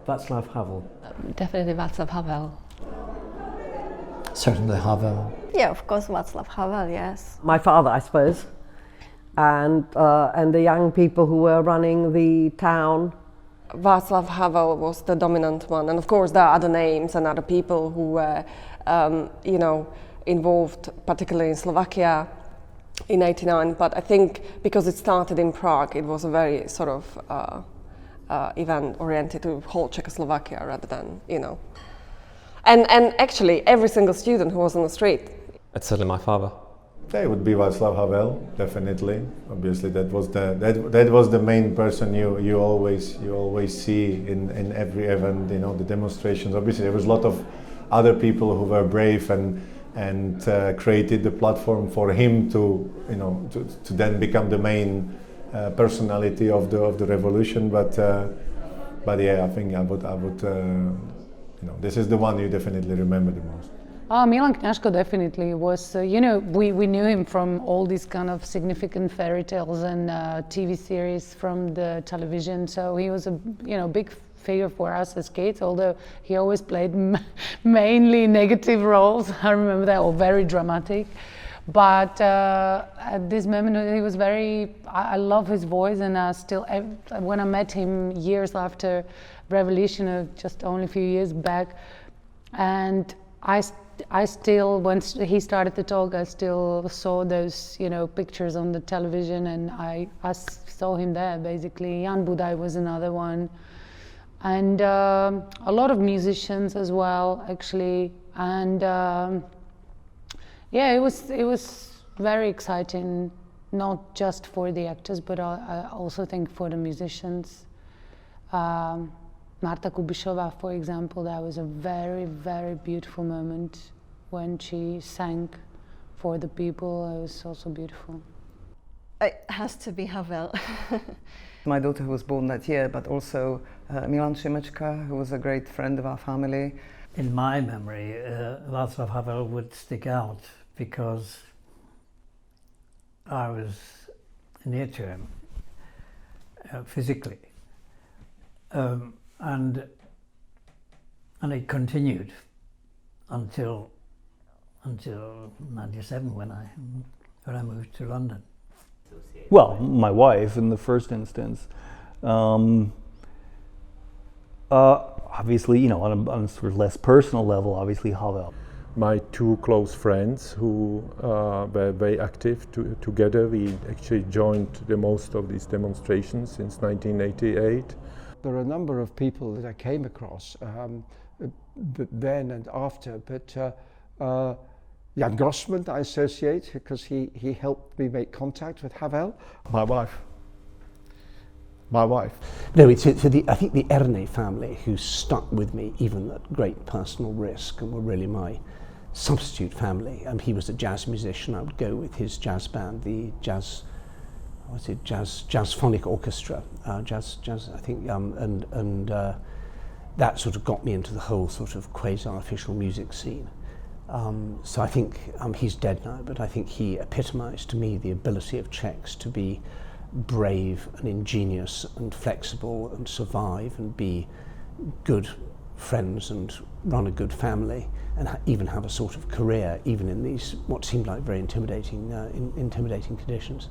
Václav Havel. Definitely Václav Havel. Certainly Havel. Yeah, of course, Václav Havel, yes. My father, I suppose, and the young people who were running the town. Václav Havel was the dominant one, and of course there are other names and other people who were, involved, particularly in Slovakia in '89. But I think because it started in Prague, it was a very sort of event oriented to whole Czechoslovakia rather than, And actually, every single student who was on the street. It's certainly my father. Yeah, it would be Václav Havel, definitely. Obviously, that was the main person you always see in every event. The demonstrations. Obviously, there was a lot of other people who were brave and created the platform for him to then become the main personality of the revolution. But yeah, I think I would. This is the one you definitely remember the most. Milan Kňažko definitely was, we knew him from all these kind of significant fairy tales and TV series from the television, so he was a big figure for us as kids, although he always played mainly negative roles. I remember that, or very dramatic. But at this moment, he was I love his voice, and still, when I met him years after Revolution, just only a few years back, and I still, when he started to talk, I still saw those, pictures on the television, and I saw him there, basically. Jan Budaj was another one. And a lot of musicians as well, actually. And it was very exciting, not just for the actors, but I also think for the musicians. Marta Kubišová, for example, that was a very, very beautiful moment when she sang for the people. It was also beautiful. It has to be Havel. My daughter who was born that year, but also Milan Šimečka, who was a great friend of our family. In my memory, Václav Havel would stick out because I was near to him physically. And it continued until 97 when I moved to London. Well, my wife in the first instance. Obviously, on a sort of less personal level, obviously Havel. My two close friends who were very active together. We actually joined the most of these demonstrations since 1988. There are a number of people that I came across then and after, but Jan Grossman I associate because he helped me make contact with Havel. My wife. No, it's I think the Erne family who stuck with me even at great personal risk and were really my substitute family. He was a jazz musician. I would go with his jazz band, the Jazz Phonic Orchestra, jazz I think, and that sort of got me into the whole sort of quasi-official music scene. So I think he's dead now, but I think he epitomised to me the ability of Czechs to be brave and ingenious and flexible and survive and be good friends and run a good family and even have a sort of career even in these what seemed like very intimidating conditions.